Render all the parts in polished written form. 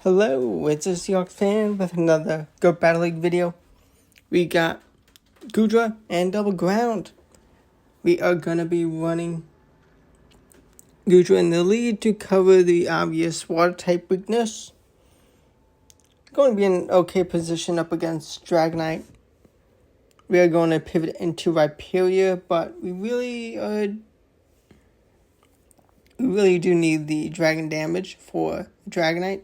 Hello, it's a SeahawksFan with another Go Battle League video. We got Goodra and Double Ground. We are going to be running Goodra in the lead to cover the obvious water type weakness. Going to be in an okay position up against Dragonite. We are going to pivot into Rhyperior, but we really do need the dragon damage for Dragonite,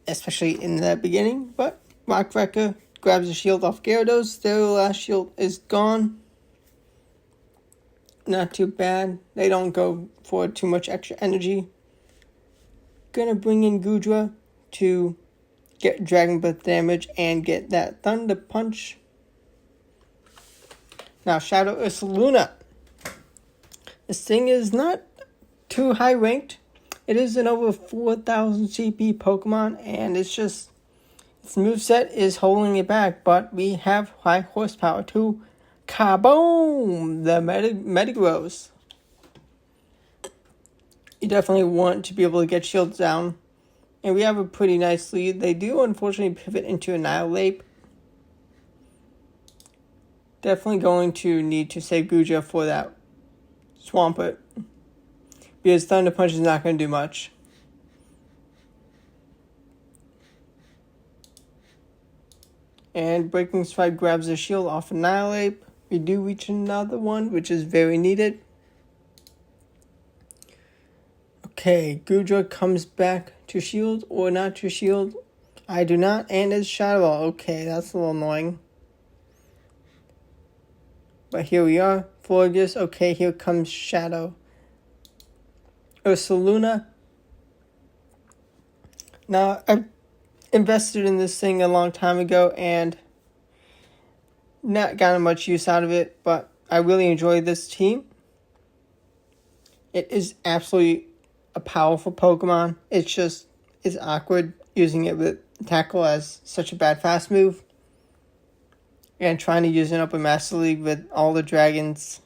especially in the beginning. But Rock Wrecker grabs a shield off Gyarados. Their last shield is gone. Not too bad. They don't go for too much extra energy. Gonna bring in Goodra to get Dragon Breath damage and get that Thunder Punch. Now Shadow Ursaluna. This thing is not too high ranked. It is an over 4,000 CP Pokemon, and its moveset is holding it back, but we have high horsepower to Kaboom! The Metagross. You definitely want to be able to get shields down, and we have a pretty nice lead. They do unfortunately pivot into Annihilape. Definitely going to need to save Goodra for that Swampert, because Thunder Punch is not going to do much. And Breaking Strike grabs a shield off Annihilape. We do reach another one, which is very needed. Okay, Goodra comes back to shield or not to shield. I do not, and it's Shadow Ball. Okay, that's a little annoying. But here we are. Florges. Okay, here comes Shadow Ursaluna. Now, I invested in this thing a long time ago and not gotten much use out of it, but I really enjoy this team. It is absolutely a powerful Pokemon. It's awkward using it with Tackle as such a bad fast move, and trying to use it up in Master League with all the dragons.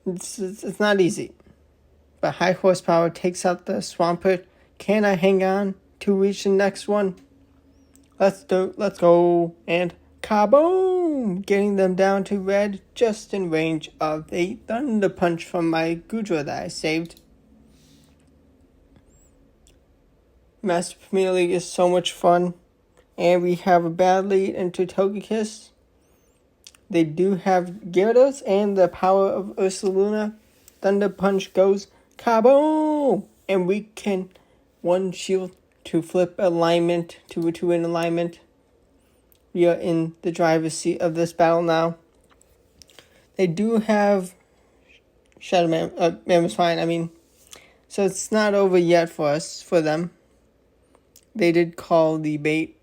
It's not easy. But high horsepower takes out the Swampert. Can I hang on to reach the next one? Let's go. And kaboom! Getting them down to red, just in range of a Thunder Punch from my Goodra that I saved. Master Premier League is so much fun. And we have a bad lead into Togekiss. They do have Gyarados and the power of Ursaluna. Thunder Punch goes kaboom! And we can one shield to flip alignment to win alignment. We are in the driver's seat of this battle now. They do have Shadow Mammoth fine, so it's not over yet for them. They did call the bait.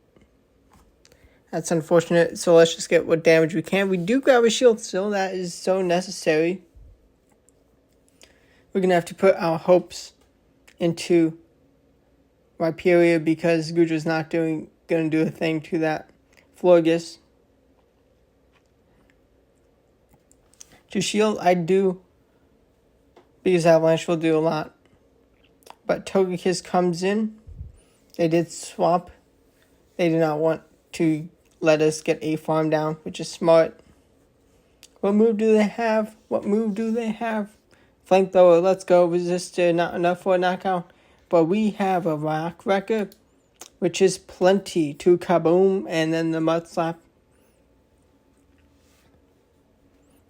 That's unfortunate, so let's just get what damage we can. We do grab a shield still, that is so necessary. We're going to have to put our hopes into Rhyperior because Goodra's not going to do a thing to that Florges. To shield, I do, because Avalanche will do a lot. But Togekiss comes in. They did swap. They did not want to let us get a farm down, which is smart. What move do they have? Flamethrower, let's go. Resistor, not enough for a knockout. But we have a Rock Wrecker, which is plenty to kaboom, and then the Mud Slap.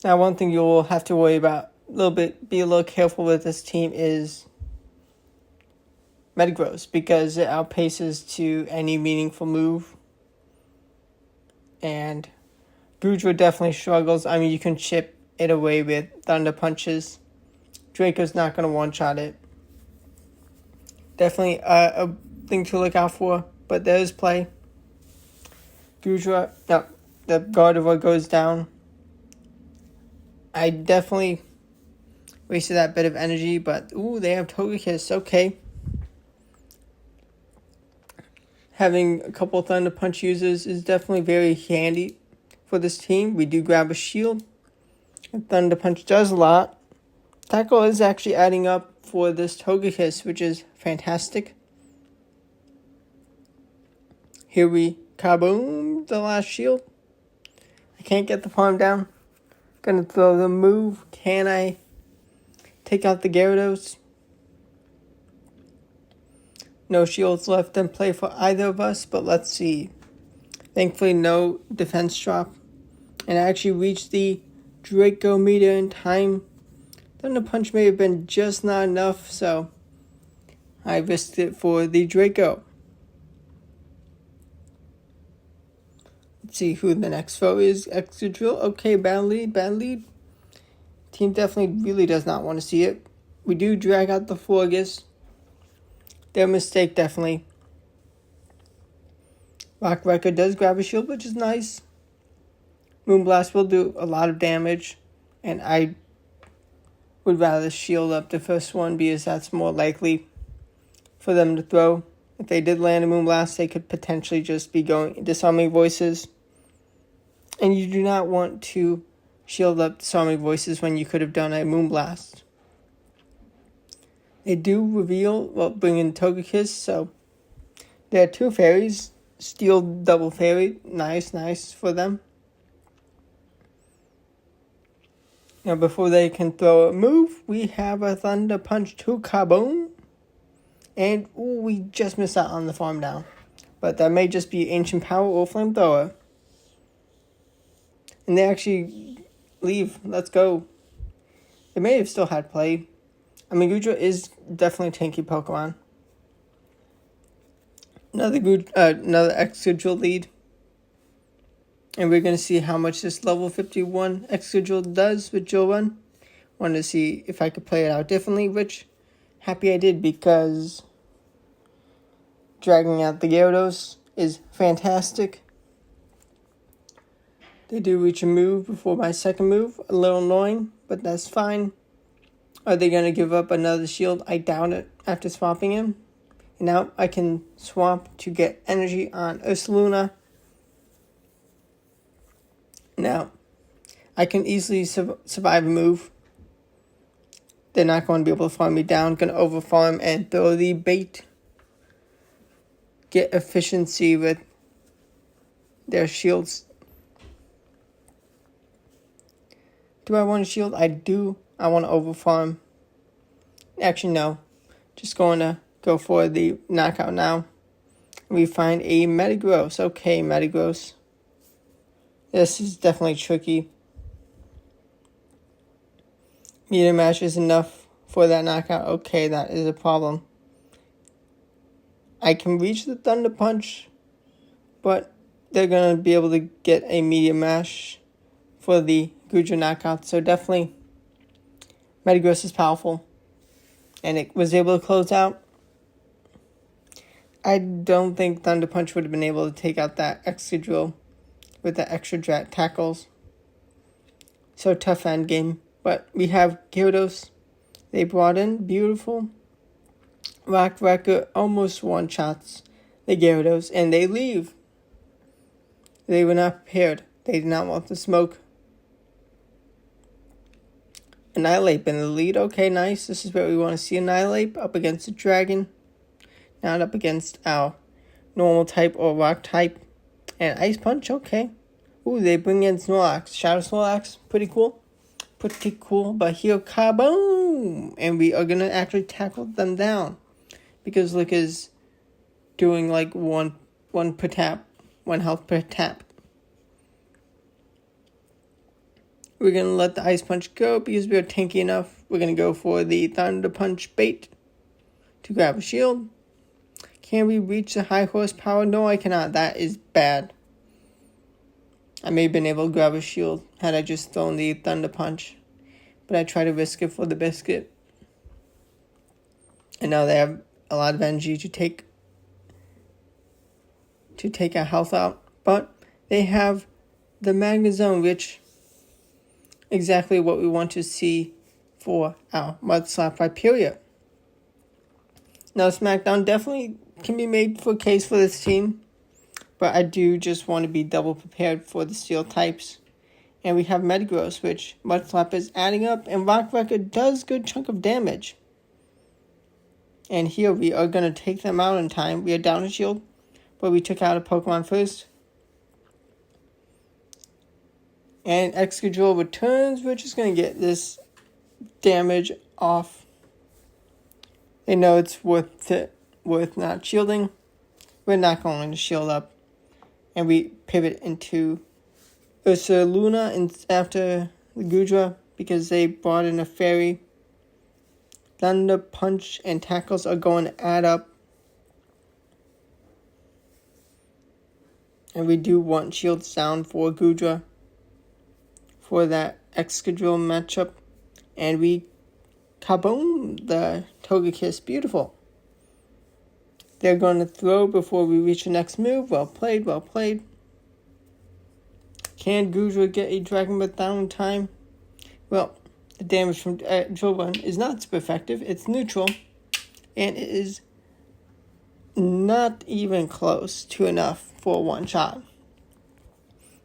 Now, one thing you'll have to worry about be a little careful with this team is Metagross, because it outpaces to any meaningful move. And Goodra definitely struggles. You can chip it away with Thunder Punches. Draco's not going to one-shot it. Definitely a thing to look out for, but there's play. Goodra, no, the Gardevoir goes down. I definitely wasted that bit of energy, but they have Togekiss, okay. Having a couple Thunder Punch users is definitely very handy for this team. We do grab a shield. And Thunder Punch does a lot. Tackle is actually adding up for this Togekiss, which is fantastic. Here we kaboom, the last shield. I can't get the farm down. Gonna throw the move. Can I take out the Gyarados? No shields left in play for either of us, but let's see. Thankfully, no defense drop. And I actually reached the Draco meter in time. Thunder Punch may have been just not enough, so I risked it for the Draco. Let's see who the next foe is. Excadrill. Okay, bad lead. Team definitely really does not want to see it. We do drag out the Florges. Their mistake, definitely. Rock Wrecker does grab a shield, which is nice. Moonblast will do a lot of damage, and I would rather shield up the first one because that's more likely for them to throw. If they did land a Moonblast, they could potentially just be going disarming voices. And you do not want to shield up disarming voices when you could have done a Moonblast. They do reveal, bring in Togekiss, so there are two fairies. Steel double fairy, nice for them. Now before they can throw a move, we have a Thunder Punch to kaboom. And we just missed out on the farm down. But that may just be Ancient Power or Flamethrower. And they actually leave. Let's go. They may have still had play. I mean, Gudra is definitely a tanky Pokemon. Another Excadrill lead. And we're going to see how much this level 51 Excadrill does with Jill Run. Wanted to see if I could play it out differently, which happy I did because dragging out the Gyarados is fantastic. They do reach a move before my second move. A little annoying, but that's fine. Are they going to give up another shield? I doubt it after swapping him. And now I can swap to get energy on Ursaluna. Now, I can easily survive a move. They're not going to be able to farm me down. Going to overfarm and throw the bait. Get efficiency with their shields. Do I want a shield? I do. I want to overfarm. Actually, no. Just going to go for the knockout now. We find a Metagross. Okay, Metagross. This is definitely tricky. Meter Mash is enough for that knockout. Okay, that is a problem. I can reach the Thunder Punch, but they're going to be able to get a Meteor Mash for the Gudra knockout. So definitely, Metagross is powerful. And it was able to close out. I don't think Thunder Punch would have been able to take out that Excadrill with the extra tackles. So tough endgame. But we have Gyarados. They brought in. Beautiful. Rock Wrecker almost one-shots the Gyarados. And they leave. They were not prepared. They did not want the smoke. Annihilape in the lead. Okay, nice. This is where we want to see Annihilape up against the dragon. Not up against our normal type or rock type. And Ice Punch, okay. Ooh, they bring in Snorlax. Shadow Snorlax, pretty cool. Pretty cool. But here, kaboom! And we are going to actually tackle them down. Because Lick is doing like one per tap. 1 health per tap. We're going to let the Ice Punch go because we're tanky enough. We're going to go for the Thunder Punch bait to grab a shield. Can we reach the high horsepower? No, I cannot. That is bad. I may have been able to grab a shield had I just thrown the Thunder Punch. But I try to risk it for the biscuit. And now they have a lot of energy to take our health out. But they have the Magnet Zone, which exactly what we want to see for our Mud Slap Rhyperior. Now, SmackDown definitely can be made for a case for this team, but I do just want to be double prepared for the steel types. And we have Metagross, which Mud Slap is adding up, and Rock Wrecker does a good chunk of damage. And here we are going to take them out in time. We are down a shield, but we took out a Pokemon first. And Excadrill returns. We're just going to get this damage off. They know it's worth not shielding. We're not going to shield up. And we pivot into Ursaluna and after the Gudra because they brought in a fairy. Thunder Punch and Tackles are going to add up. And we do want shields down for Gudra for that Excadrill matchup. And we kaboom the Togekiss. Beautiful. They're going to throw before we reach the next move. Well played, well played. Can Gudra get a Dragon Breath down in time? Well, the damage from Drill Run is not super effective. It's neutral. And it is not even close to enough for one shot.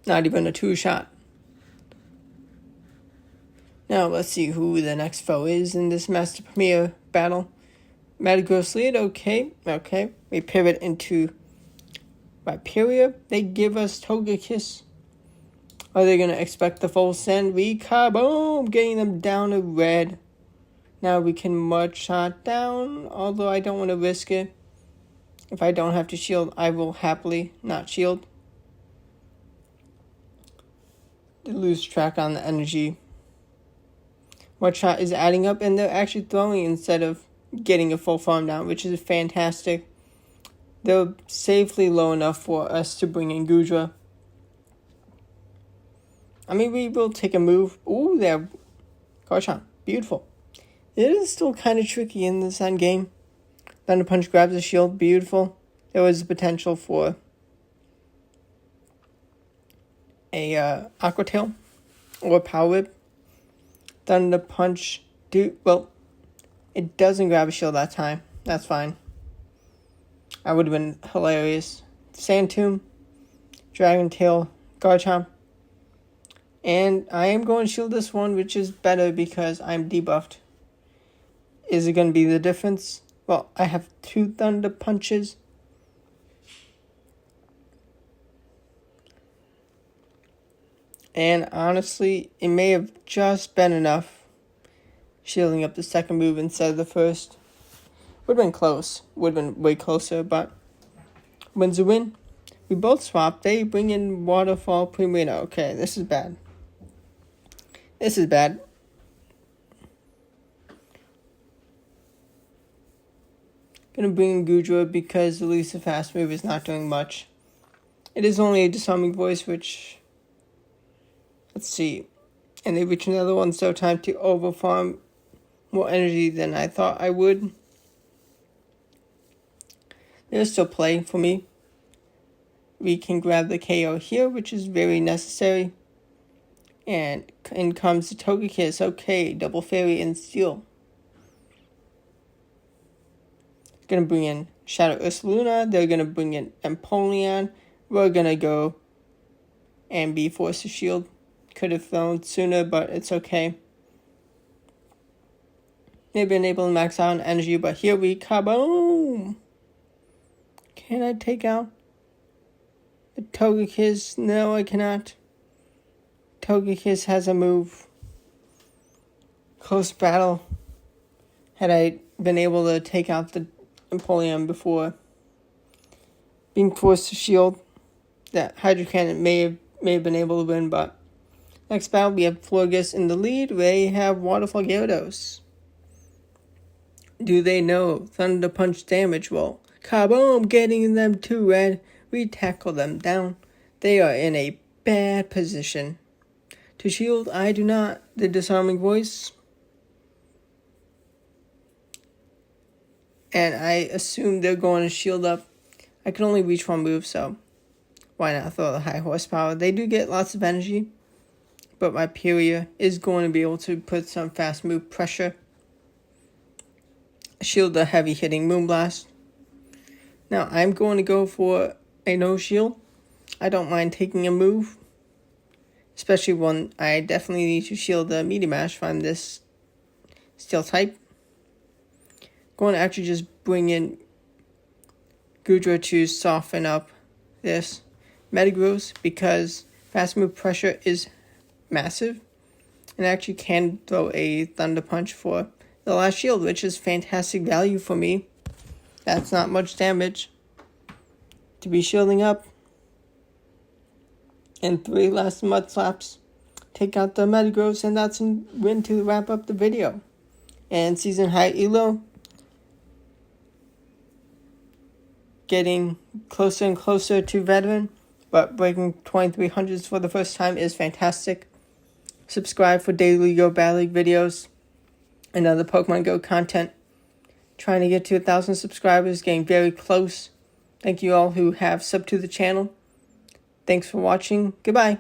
Not even a two shot. Now let's see who the next foe is in this Master Premier battle. Metagross lead, okay. We pivot into Viperia. They give us Togekiss. Are they going to expect the full send? We kaboom! Getting them down to red. Now we can Mud Shot down, although I don't want to risk it. If I don't have to shield, I will happily not shield. They lose track on the energy. Mud Shot is adding up, and they're actually throwing instead of getting a full farm down, which is fantastic. They're safely low enough for us to bring in Gudra. I mean, we will take a move. Ooh, there. Garchomp. Beautiful. It is still kind of tricky in this endgame. Thunder Punch grabs the shield. Beautiful. There was potential for a Aqua Tail or Power Whip. Thunder Punch. It doesn't grab a shield that time. That's fine. That would have been hilarious. Sand Tomb. Dragon Tail. Garchomp. And I am going to shield this one, which is better because I'm debuffed. Is it going to be the difference? Well, I have 2 Thunder Punches. And honestly, it may have just been enough shielding up the second move instead of the first. Would have been close. Would have been way closer, but wins a win. We both swap. They bring in Waterfall Premier. Okay, this is bad. This is bad. Gonna bring in Gudra because at least the fast move is not doing much. It is only a disarming voice, which... Let's see. And they reach another one, so time to overfarm more energy than I thought I would. There's still play for me. We can grab the KO here, which is very necessary. And in comes the Togekiss. Okay, double fairy and steel. Gonna bring in Shadow Ursaluna. They're gonna bring in Empoleon. We're gonna go and be forced to shield. Could have thrown sooner, but it's okay. Maybe unable to max out on energy, but here we kaboom! Can I take out the Togekiss? No, I cannot. Togekiss has a move. Close battle. Had I been able to take out the Empoleon before being forced to shield, that Hydro Cannon may have been able to win, but next battle we have Florges in the lead. They have Waterfall Gyarados. Do they know Thunder Punch damage? Well, kaboom, getting them to red. We tackle them down. They are in a bad position. To shield, I do not. The disarming voice. And I assume they're going to shield up. I can only reach one move, so why not throw the high horsepower? They do get lots of energy, but my Viperia is going to be able to put some fast move pressure. Shield the heavy hitting Moonblast. Now I'm going to go for a no shield. I don't mind taking a move, especially when I definitely need to shield the Meteor Mash from this steel type. Going to actually just bring in Gudra to soften up this Metagross because fast move pressure is massive and actually can throw a Thunder Punch for the last shield, which is fantastic value for me. That's not much damage to be shielding up. And 3 last Mud Slaps take out the Metagross, and that's a win to wrap up the video. And season high Elo getting closer and closer to veteran, but breaking 2300s for the first time is fantastic. Subscribe for daily Go Battle League videos and other Pokemon Go content. Trying to get to 1,000 subscribers, getting very close. Thank you all who have subbed to the channel. Thanks for watching. Goodbye.